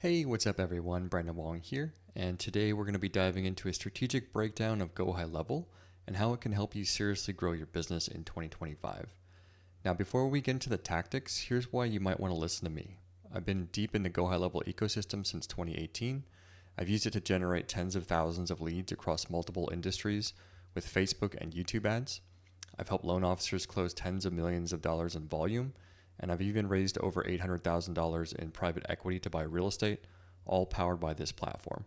Hey, what's up everyone? Brandon Wong here, and today we're going to be diving into a strategic breakdown of Gohighlevel and how it can help you seriously grow your business in 2025. Now, before we get into the tactics, here's why you might want to listen to me. I've been deep in the Gohighlevel ecosystem since 2018. I've used it to generate tens of thousands of leads across multiple industries with Facebook and YouTube ads. I've helped loan officers close tens of millions of dollars in volume, and I've even raised over $800,000 in private equity to buy real estate, all powered by this platform.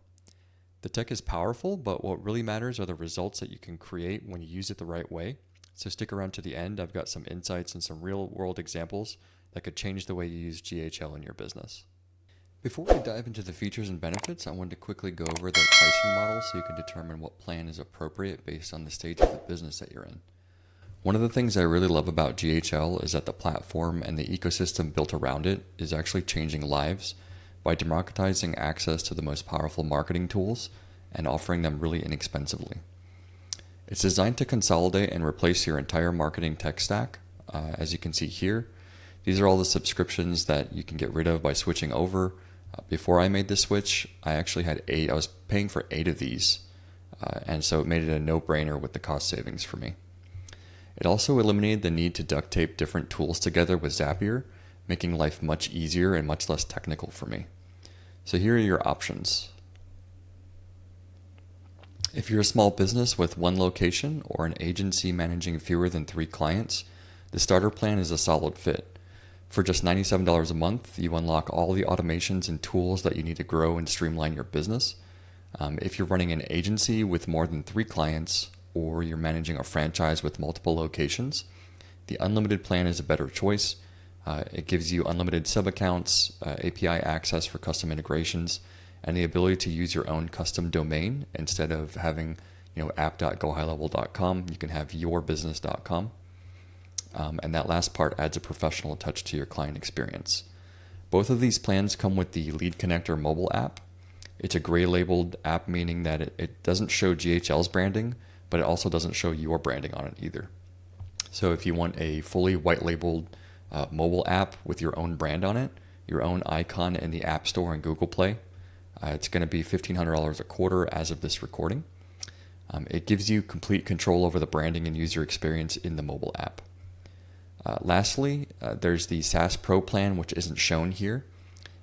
The tech is powerful, but what really matters are the results that you can create when you use it the right way. So stick around to the end. I've got some insights and some real world examples that could change the way you use GHL in your business. Before we dive into the features and benefits, I wanted to quickly go over the pricing model so you can determine what plan is appropriate based on the stage of the business that you're in. One of the things I really love about GHL is that the platform and the ecosystem built around it is actually changing lives by democratizing access to the most powerful marketing tools and offering them really inexpensively. It's designed to consolidate and replace your entire marketing tech stack. As you can see here, these are all the subscriptions that you can get rid of by switching over. Before I made this switch, I actually had 8. I was paying for 8 of these, and so it made it a no-brainer with the cost savings for me. It also eliminated the need to duct tape different tools together with Zapier, making life much easier and much less technical for me. So here are your options. If you're a small business with one location or an agency managing fewer than 3 clients, the starter plan is a solid fit. For just $97 a month, you unlock all the automations and tools that you need to grow and streamline your business. If you're running an agency with more than 3 clients, or you're managing a franchise with multiple locations, the unlimited plan is a better choice. It gives you unlimited sub-accounts, API access for custom integrations, and the ability to use your own custom domain. Instead of having app.gohighlevel.com, you can have yourbusiness.com. And that last part adds a professional touch to your client experience. Both of these plans come with the Lead Connector mobile app. It's a gray labeled app, meaning that it doesn't show GHL's branding, but it also doesn't show your branding on it either. So if you want a fully white labeled mobile app with your own brand on it, your own icon in the App Store and Google Play, it's going to be $1,500 a quarter as of this recording. It gives you complete control over the branding and user experience in the mobile app. Lastly, there's the SaaS Pro plan, which isn't shown here.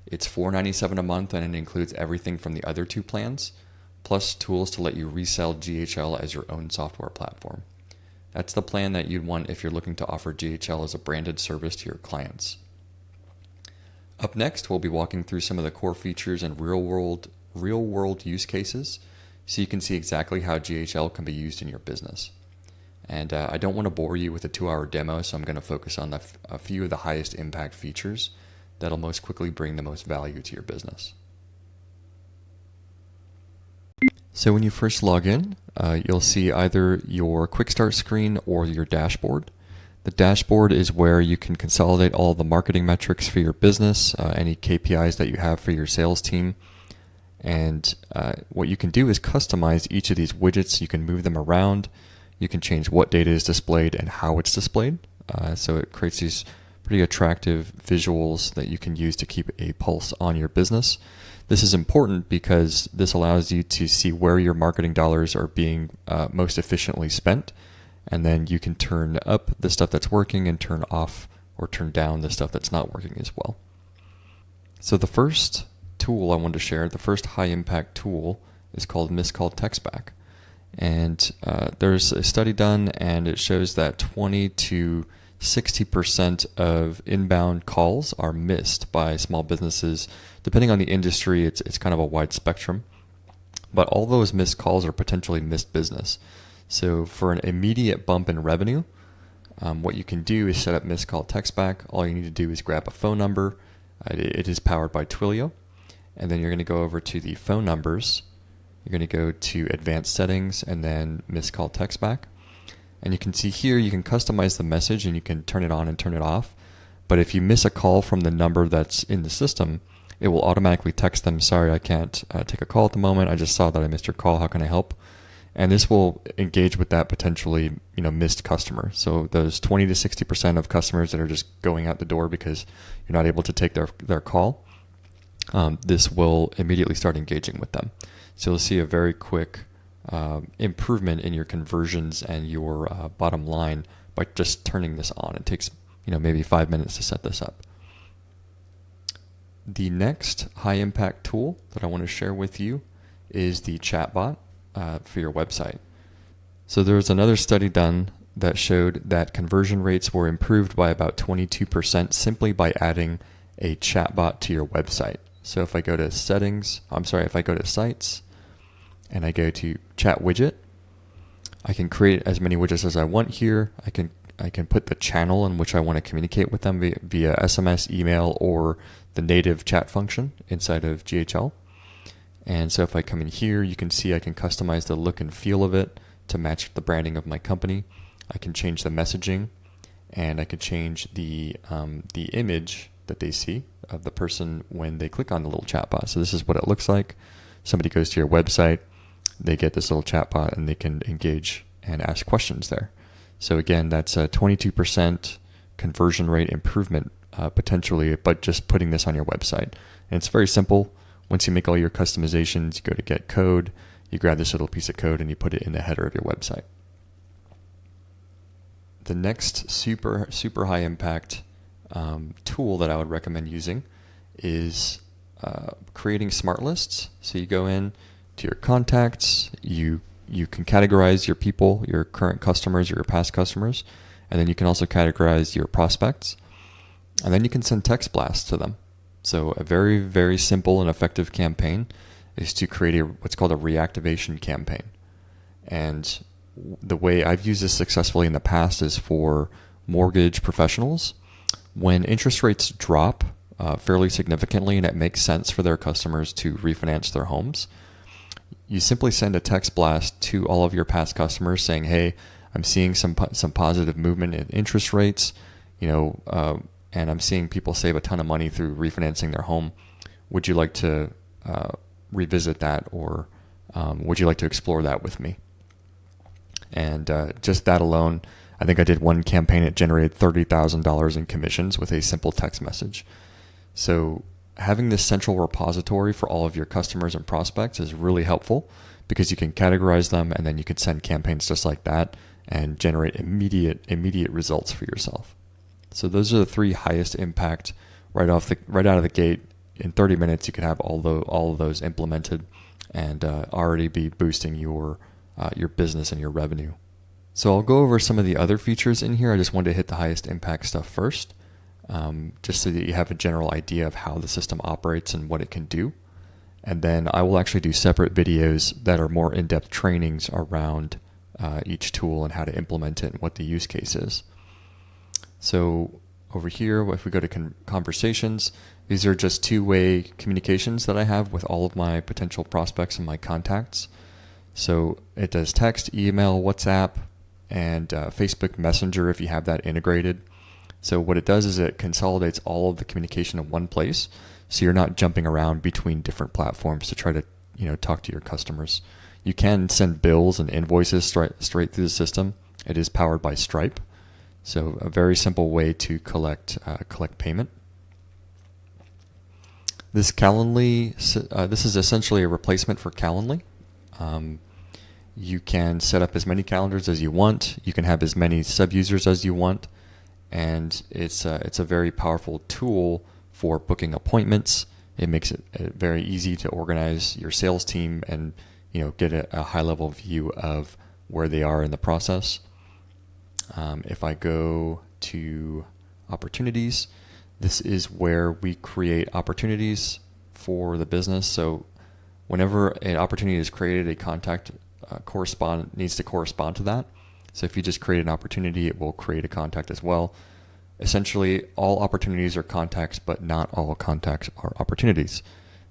It's $497 a month, and it includes everything from the other 2 plans, plus tools to let you resell GHL as your own software platform. That's the plan that you'd want if you're looking to offer GHL as a branded service to your clients. Up next, we'll be walking through some of the core features and real-world use cases so you can see exactly how GHL can be used in your business. And I don't want to bore you with a 2-hour demo, so I'm going to focus on a few of the highest impact features that'll most quickly bring the most value to your business. So when you first log in, you'll see either your quick start screen or your dashboard. The dashboard is where you can consolidate all the marketing metrics for your business, any KPIs that you have for your sales team. And what you can do is customize each of these widgets. You can move them around. You can change what data is displayed and how it's displayed. So it creates these pretty attractive visuals that you can use to keep a pulse on your business. This is important because this allows you to see where your marketing dollars are being most efficiently spent, and then you can turn up the stuff that's working and turn off or turn down the stuff that's not working as well. So the first tool I wanted to share, the first high impact tool, is called Missed Call Text Back. And there's a study done, and it shows that 20 to 60% of inbound calls are missed by small businesses. Depending on the industry, it's kind of a wide spectrum. But all those missed calls are potentially missed business. So for an immediate bump in revenue, what you can do is set up Missed Call Text Back. All you need to do is grab a phone number. It is powered by Twilio. And then you're going to go over to the phone numbers. You're going to go to Advanced Settings and then Missed Call Text Back. And you can see here you can customize the message and you can turn it on and turn it off. But if you miss a call from the number that's in the system, it will automatically text them, sorry, I can't take a call at the moment. I just saw that I missed your call. How can I help? And this will engage with that potentially missed customer. So those 20 to 60% of customers that are just going out the door because you're not able to take their call, this will immediately start engaging with them. So you'll see a very quick improvement in your conversions and your bottom line by just turning this on. It takes maybe 5 minutes to set this up. The next high impact tool that I want to share with you is the chatbot for your website. So there was another study done that showed that conversion rates were improved by about 22% simply by adding a chatbot to your website. So if I go to sites and I go to chat widget, I can create as many widgets as I want here. I can put the channel in which I want to communicate with them via SMS, email, or the native chat function inside of GHL. And so if I come in here, you can see I can customize the look and feel of it to match the branding of my company. I can change the messaging, and I can change the image that they see of the person when they click on the little chatbot. So this is what it looks like. Somebody goes to your website, they get this little chatbot, and they can engage and ask questions there. So again, that's a 22% conversion rate improvement potentially, but just putting this on your website. And it's very simple. Once you make all your customizations, you go to get code, you grab this little piece of code, and you put it in the header of your website. The next super high impact tool that I would recommend using is creating smart lists. So you go in to your contacts, you can categorize your people, your current customers or your past customers, and then you can also categorize your prospects, and then you can send text blasts to them. So a very, very simple and effective campaign is to create what's called a reactivation campaign. And the way I've used this successfully in the past is for mortgage professionals. When interest rates drop fairly significantly and it makes sense for their customers to refinance their homes, you simply send a text blast to all of your past customers saying, hey, I'm seeing some positive movement in interest rates, and I'm seeing people save a ton of money through refinancing their home. Would you like to revisit that, or would you like to explore that with me? And just that alone, I think I did one campaign that generated $30,000 in commissions with a simple text message. So having this central repository for all of your customers and prospects is really helpful because you can categorize them, and then you can send campaigns just like that and generate immediate results for yourself. So those are the three highest impact right out of the gate. In 30 minutes, you could have all of those implemented and already be boosting your business and your revenue. So I'll go over some of the other features in here. I just wanted to hit the highest impact stuff first, just so that you have a general idea of how the system operates and what it can do. And then I will actually do separate videos that are more in-depth trainings around each tool and how to implement it and what the use case is. So over here, if we go to conversations, these are just two-way communications that I have with all of my potential prospects and my contacts. So it does text, email, WhatsApp, and Facebook Messenger if you have that integrated. So what it does is it consolidates all of the communication in one place, so you're not jumping around between different platforms to try to talk to your customers. You can send bills and invoices straight through the system. It is powered by Stripe, so a very simple way to collect payment. This Calendly, this is essentially a replacement for Calendly. You can set up as many calendars as you want. You can have as many sub-users as you want, and it's a very powerful tool for booking appointments. It makes it very easy to organize your sales team and get a high-level view of where they are in the process. If I go to opportunities, this is where we create opportunities for the business. So whenever an opportunity is created, a contact needs to correspond to that. So if you just create an opportunity, it will create a contact as well. Essentially, all opportunities are contacts, but not all contacts are opportunities.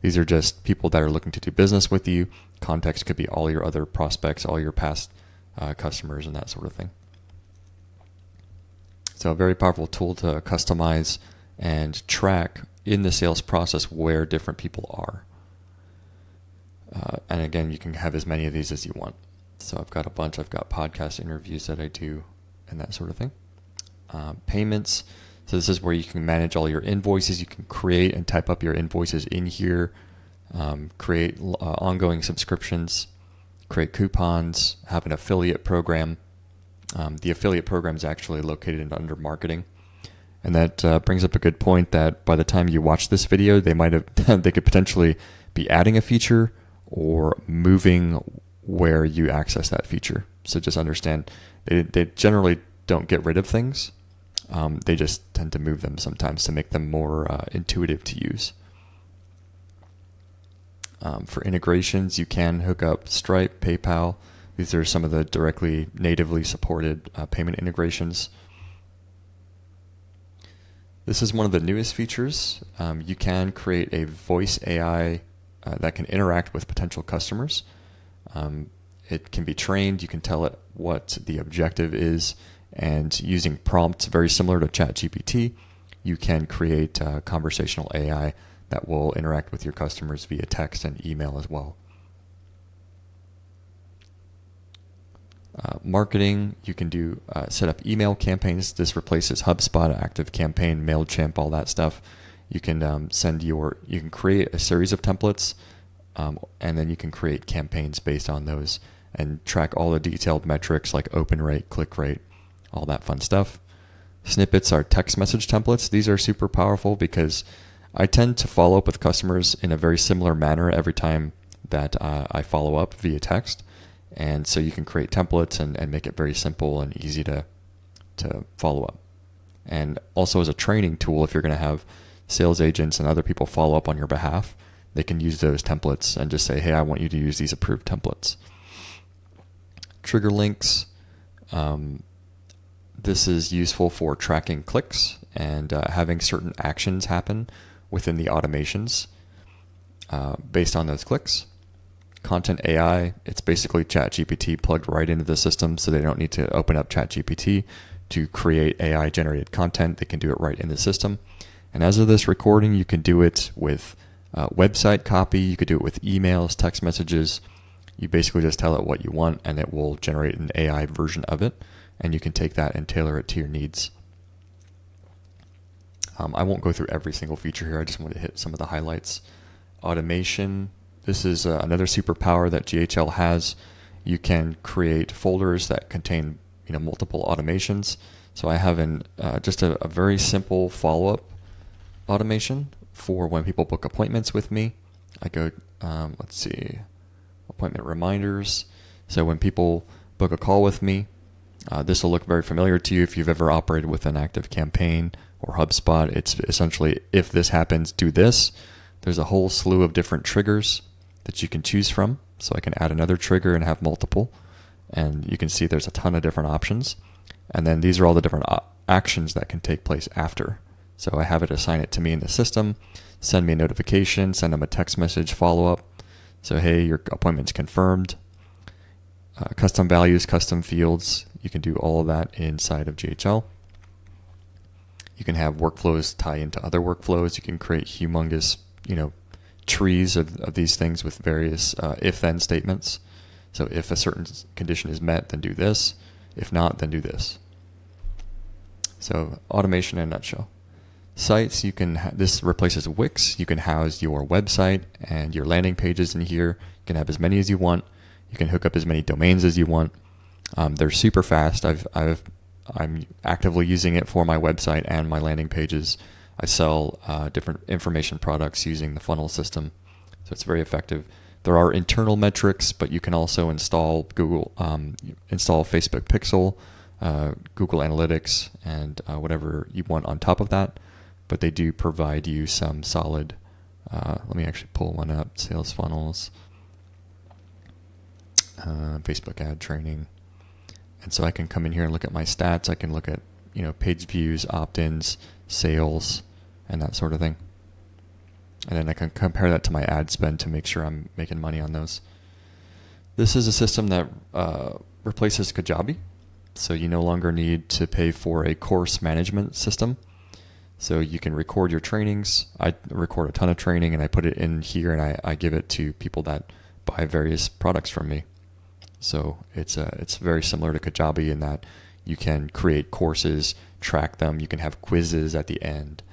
These are just people that are looking to do business with you. Contacts could be all your other prospects, all your past customers, and that sort of thing. So a very powerful tool to customize and track in the sales process where different people are. And again, you can have as many of these as you want. So I've got a bunch. I've got podcast interviews that I do and that sort of thing. Payments. So this is where you can manage all your invoices. You can create and type up your invoices in here, create ongoing subscriptions, create coupons, have an affiliate program. The affiliate program is actually located under marketing. And that brings up a good point that by the time you watch this video, they could potentially be adding a feature or moving where you access that feature. So just understand they generally don't get rid of things. They just tend to move them sometimes to make them more intuitive to use. For integrations, you can hook up Stripe, PayPal. These are some of the directly natively supported payment integrations. This is one of the newest features. You can create a voice AI that can interact with potential customers. It can be trained. You can tell it what the objective is, and using prompts very similar to ChatGPT, you can create conversational AI that will interact with your customers via text and email as well. Marketing, you can do set up email campaigns. This replaces HubSpot, ActiveCampaign, MailChimp, all that stuff. You can you can create a series of templates, and then you can create campaigns based on those and track all the detailed metrics like open rate, click rate, all that fun stuff. Snippets are text message templates. These are super powerful because I tend to follow up with customers in a very similar manner every time that I follow up via text. And so you can create templates and make it very simple and easy to follow up. And also as a training tool, if you're going to have sales agents and other people follow up on your behalf, they can use those templates and just say, hey, I want you to use these approved templates. Trigger links. This is useful for tracking clicks and having certain actions happen within the automations based on those clicks. Content AI, it's basically ChatGPT plugged right into the system, so they don't need to open up ChatGPT to create AI generated content. They can do it right in the system. And as of this recording, you can do it with website copy, you could do it with emails, text messages. You basically just tell it what you want and it will generate an AI version of it, and you can take that and tailor it to your needs. I won't go through every single feature here, I just want to hit some of the highlights. Automation. This is another superpower that GHL has. You can create folders that contain multiple automations. So I have just a very simple follow-up automation for when people book appointments with me. I go, let's see, appointment reminders. So when people book a call with me, this will look very familiar to you if you've ever operated with an ActiveCampaign or HubSpot. It's essentially, if this happens, do this. There's a whole slew of different triggers that you can choose from. So I can add another trigger and have multiple. And you can see there's a ton of different options. And then these are all the different actions that can take place after. So I have it assign it to me in the system, send me a notification, send them a text message follow-up. So, hey, your appointment's confirmed. Custom values, custom fields. You can do all of that inside of GHL. You can have workflows tie into other workflows. You can create humongous, trees of these things with various if-then statements. So if a certain condition is met, then do this. If not, then do this. So automation in a nutshell. Sites, this replaces Wix. You can house your website and your landing pages in here. You can have as many as you want. You can hook up as many domains as you want. They're super fast. I'm actively using it for my website and my landing pages. I sell different information products using the funnel system, so it's very effective. There are internal metrics, but you can also install install Facebook Pixel, Google Analytics, and whatever you want on top of that. But they do provide you some solid. Let me actually pull one up. Sales funnels, Facebook ad training, and so I can come in here and look at my stats. I can look at page views, opt-ins, sales, and that sort of thing. And then I can compare that to my ad spend to make sure I'm making money on those. This is a system that replaces Kajabi. So you no longer need to pay for a course management system. So you can record your trainings. I record a ton of training and I put it in here and I give it to people that buy various products from me. So it's very similar to Kajabi in that you can create courses, track them. You can have quizzes at the end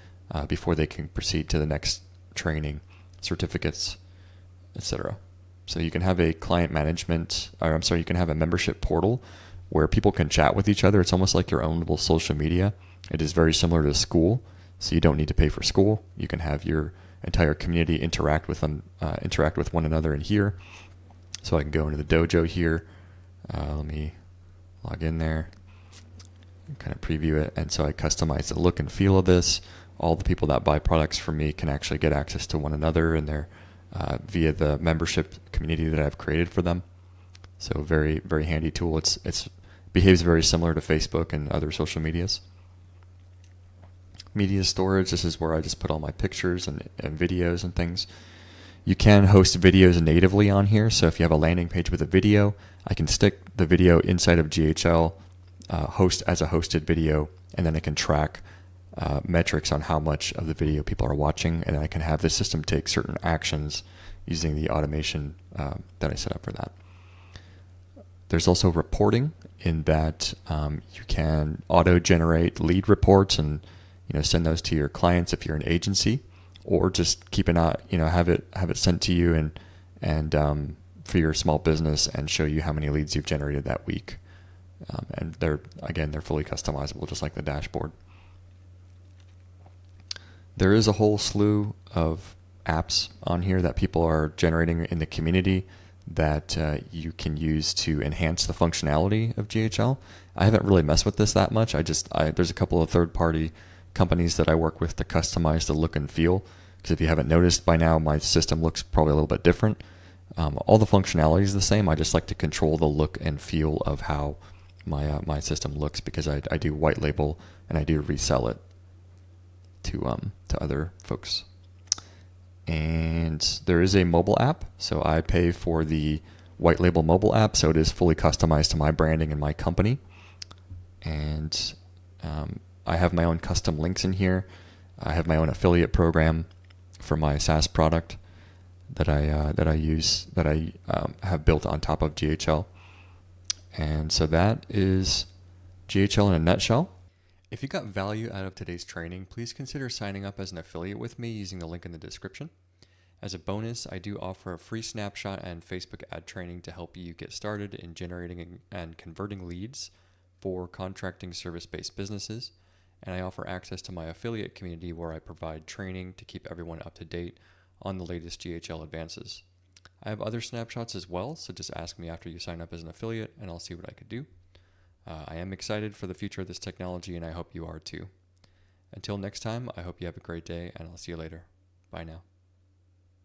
before they can proceed to the next training, certificates, etc. So you can have a client management, or I'm sorry, you can have a membership portal where people can chat with each other. It's almost like your own little social media. It is very similar to school, so you don't need to pay for school. You can have your entire community interact with them, interact with one another in here. So I can go into the dojo here. Let me log in there, kind of preview it, and so I customize the look and feel of this. All the people that buy products from me can actually get access to one another and their via the membership community that I've created for them. So very, very handy tool. It's behaves very similar to Facebook and other social medias. Media storage, this is where I just put all my pictures and videos and things. You can host videos natively on here, so if you have a landing page with a video, I can stick the video inside of GHL, host as a hosted video, and then I can track metrics on how much of the video people are watching, and I can have the system take certain actions using the automation that I set up for that. There's also reporting in that you can auto-generate lead reports and send those to your clients if you're an agency, or just keep an eye, have it sent to you and for your small business and show you how many leads you've generated that week. And they're fully customizable, just like the dashboard. There is a whole slew of apps on here that people are generating in the community that you can use to enhance the functionality of GHL. I haven't really messed with this that much. There's a couple of third-party companies that I work with to customize the look and feel, because if you haven't noticed by now, my system looks probably a little bit different. All the functionality is the same. I just like to control the look and feel of how my system looks, because I do white label and I do resell it to other folks. And there is a mobile app, so I pay for the white label mobile app, so it is fully customized to my branding and my company. And I have my own custom links in here. I have my own affiliate program for my SaaS product that I have built on top of GHL. And so that is GHL in a nutshell. If you got value out of today's training, please consider signing up as an affiliate with me using the link in the description. As a bonus, I do offer a free snapshot and Facebook ad training to help you get started in generating and converting leads for contracting service-based businesses. And I offer access to my affiliate community where I provide training to keep everyone up to date on the latest GHL advances. I have other snapshots as well, so just ask me after you sign up as an affiliate and I'll see what I could do. I am excited for the future of this technology, and I hope you are too. Until next time, I hope you have a great day, and I'll see you later. Bye now.